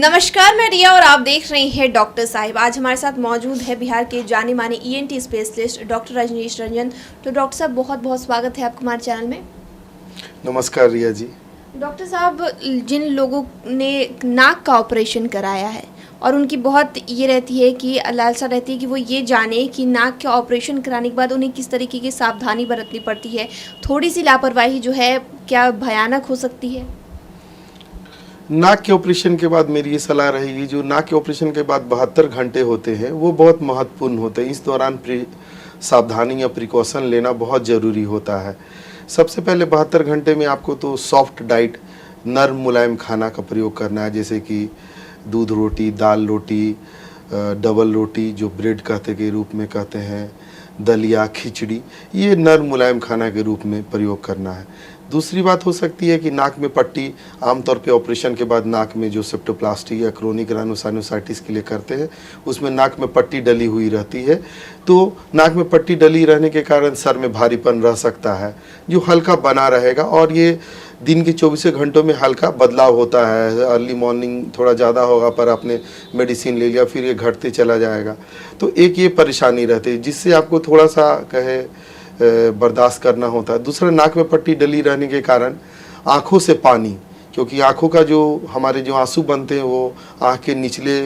नमस्कार, मैं रिया और आप देख रहे हैं डॉक्टर साहिब। आज हमारे साथ मौजूद है बिहार के जाने माने ENT specialist doctor Rajneesh Ranjan. तो डॉक्टर साहब, बहुत बहुत स्वागत है आपका हमारे चैनल में। नमस्कार रिया जी। डॉक्टर साहब, जिन लोगों ने नाक का ऑपरेशन कराया है और उनकी बहुत ये रहती है कि लालसा रहती है कि वो ये जाने कि नाक के ऑपरेशन कराने के बाद उन्हें किस तरीके की सावधानी बरतनी पड़ती है, थोड़ी सी लापरवाही जो है क्या भयानक हो सकती है? नाक के ऑपरेशन के बाद मेरी ये सलाह रहेगी, जो नाक के ऑपरेशन के बाद 72 घंटे होते हैं वो बहुत महत्वपूर्ण होते हैं। इस दौरान सावधानी या प्रिकॉशन लेना बहुत ज़रूरी होता है। सबसे पहले 72 घंटे में आपको तो सॉफ्ट डाइट, नर्म मुलायम खाना का प्रयोग करना है, जैसे कि दूध रोटी, दाल रोटी, डबल रोटी जो ब्रेड कहते के रूप में कहते हैं, दलिया, खिचड़ी, ये नर्म मुलायम खाना के रूप में प्रयोग करना है। दूसरी बात हो सकती है कि नाक में पट्टी, आमतौर पे ऑपरेशन के बाद नाक में जो सेप्टोप्लास्टी या क्रोनिक राइनोसाइनोसाइटिस के लिए करते हैं, उसमें नाक में पट्टी डली हुई रहती है। तो नाक में पट्टी डली रहने के कारण सर में भारीपन रह सकता है, जो हल्का बना रहेगा, और ये दिन के 24 घंटों में हल्का बदलाव होता है। अर्ली मॉर्निंग थोड़ा ज़्यादा होगा, पर आपने मेडिसिन ले लिया, फिर ये घटते चला जाएगा। तो एक ये परेशानी रहती है, जिससे आपको थोड़ा सा बर्दाश्त करना होता है। दूसरा, नाक में पट्टी डली रहने के कारण आँखों से पानी, क्योंकि आँखों का जो हमारे जो आंसू बनते हैं वो आँख के निचले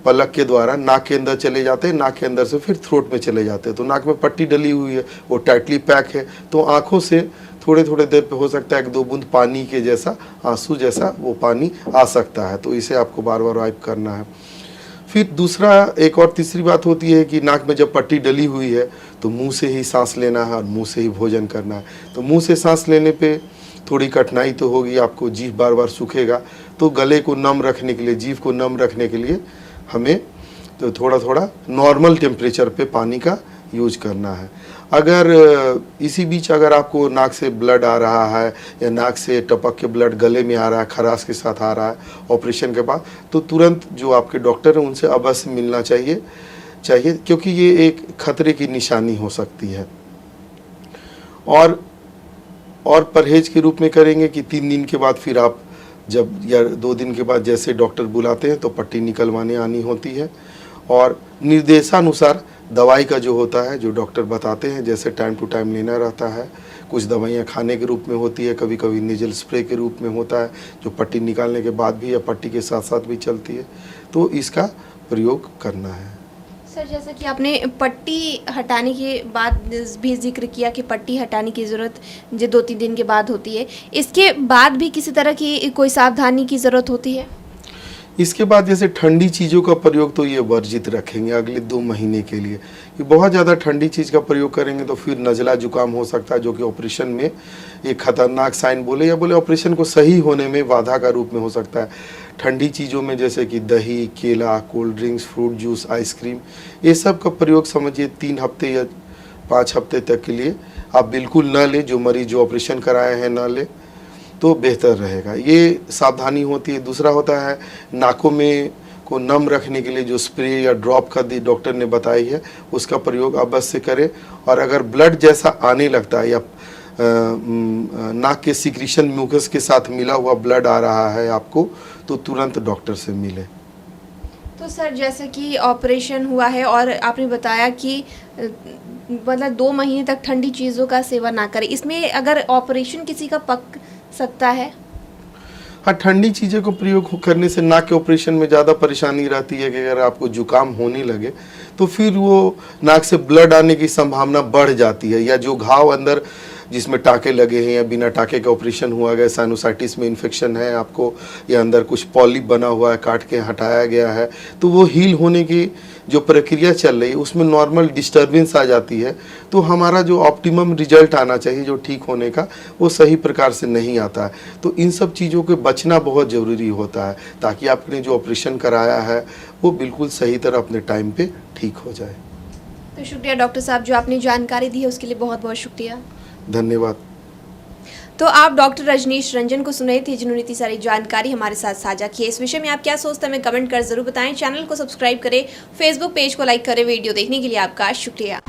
पलक के द्वारा नाक के अंदर चले जाते हैं, नाक के अंदर से फिर थ्रोट में चले जाते हैं। तो नाक में पट्टी डली हुई है, वो टाइटली पैक है, तो आँखों से थोड़े थोड़े देर पे हो सकता है 1-2 बूंद पानी के जैसा, आंसू जैसा वो पानी आ सकता है। तो इसे आपको बार बार वाइप करना है। फिर दूसरा, एक और तीसरी बात होती है कि नाक में जब पट्टी डली हुई है तो मुंह से ही सांस लेना है और मुंह से ही भोजन करना है। तो मुंह से सांस लेने पे थोड़ी कठिनाई तो होगी, आपको जीभ बार बार सूखेगा। तो गले को नम रखने के लिए, जीभ को नम रखने के लिए हमें तो थोड़ा थोड़ा नॉर्मल टेम्परेचर पे पानी का यूज करना है। अगर इसी बीच अगर आपको नाक से ब्लड आ रहा है या नाक से टपक के ब्लड गले में आ रहा है, खराश के साथ आ रहा है ऑपरेशन के बाद, तो तुरंत जो आपके डॉक्टर हैं उनसे अवश्य मिलना चाहिए, क्योंकि ये एक खतरे की निशानी हो सकती है। और परहेज के रूप में करेंगे कि 3 दिन के बाद फिर आप जब, या 2 दिन के बाद जैसे डॉक्टर बुलाते हैं तो पट्टी निकलवाने आनी होती है। और निर्देशानुसार दवाई का जो होता है, जो डॉक्टर बताते हैं, जैसे टाइम टू टाइम लेना रहता है। कुछ दवाइयाँ खाने के रूप में होती है, कभी कभी नेजल स्प्रे के रूप में होता है, जो पट्टी निकालने के बाद भी या पट्टी के साथ साथ भी चलती है। तो इसका प्रयोग करना है। सर, जैसा कि आपने पट्टी हटाने के बाद भी जिक्र किया कि पट्टी हटाने की ज़रूरत जो 2-3 दिन के बाद होती है, इसके बाद भी किसी तरह की कोई सावधानी की ज़रूरत होती है? इसके बाद जैसे ठंडी चीज़ों का प्रयोग तो ये वर्जित रखेंगे अगले 2 महीने के लिए। कि बहुत ज़्यादा ठंडी चीज़ का प्रयोग करेंगे तो फिर नज़ला जुकाम हो सकता है, जो कि ऑपरेशन में एक खतरनाक साइन बोले ऑपरेशन को सही होने में बाधा का रूप में हो सकता है। ठंडी चीज़ों में जैसे कि दही, केला, cold drinks, fruit juice, ice cream, ये सब का प्रयोग समझिए 3 हफ्ते या 5 हफ्ते तक के लिए आप बिल्कुल न लें। जो मरीज जो ऑपरेशन कराए हैं न लें तो बेहतर रहेगा। ये सावधानी होती है। दूसरा होता है, नाकों में को नम रखने के लिए जो स्प्रे या ड्रॉप का डॉक्टर ने बताई है, उसका प्रयोग अवश्य करें। और अगर ब्लड जैसा आने लगता है या नाक के सिक्रीशन म्यूकस के साथ मिला हुआ ब्लड आ रहा है आपको, तो तुरंत डॉक्टर से मिलें। तो सर, जैसे कि ऑपरेशन हुआ है और आपने बताया कि मतलब 2 महीने तक ठंडी चीज़ों का सेवन ना करें, इसमें अगर ऑपरेशन किसी का पक सकता है? हाँ, ठंडी चीज़ों को प्रयोग करने से नाक के ऑपरेशन में ज़्यादा परेशानी रहती है कि अगर आपको जुकाम होने लगे तो फिर वो नाक से ब्लड आने की संभावना बढ़ जाती है। या जो घाव अंदर जिसमें टाँके लगे हैं या बिना टाँके का ऑपरेशन हुआ गया, साइनोसाइटिस में इन्फेक्शन है आपको, या अंदर कुछ पॉलिप बना हुआ है, काट के हटाया गया है, तो वो हील होने की जो प्रक्रिया चल रही है उसमें नॉर्मल डिस्टर्बेंस आ जाती है। तो हमारा जो ऑप्टिमम रिजल्ट आना चाहिए जो ठीक होने का, वो सही प्रकार से नहीं आता है। तो इन सब चीज़ों के बचना बहुत ज़रूरी होता है, ताकि आपने जो ऑपरेशन कराया है वो बिल्कुल सही तरह अपने टाइम पे ठीक हो जाए। तो शुक्रिया डॉक्टर साहब, जो आपने जानकारी दी है उसके लिए बहुत बहुत शुक्रिया। धन्यवाद। तो आप डॉक्टर रजनीश रंजन को सुन रहे थे, जिन्होंने इतनी सारी जानकारी हमारे साथ साझा की है। इस विषय में आप क्या सोचते हैं हमें कमेंट कर जरूर बताएं। चैनल को सब्सक्राइब करें, फेसबुक पेज को लाइक करें। वीडियो देखने के लिए आपका शुक्रिया।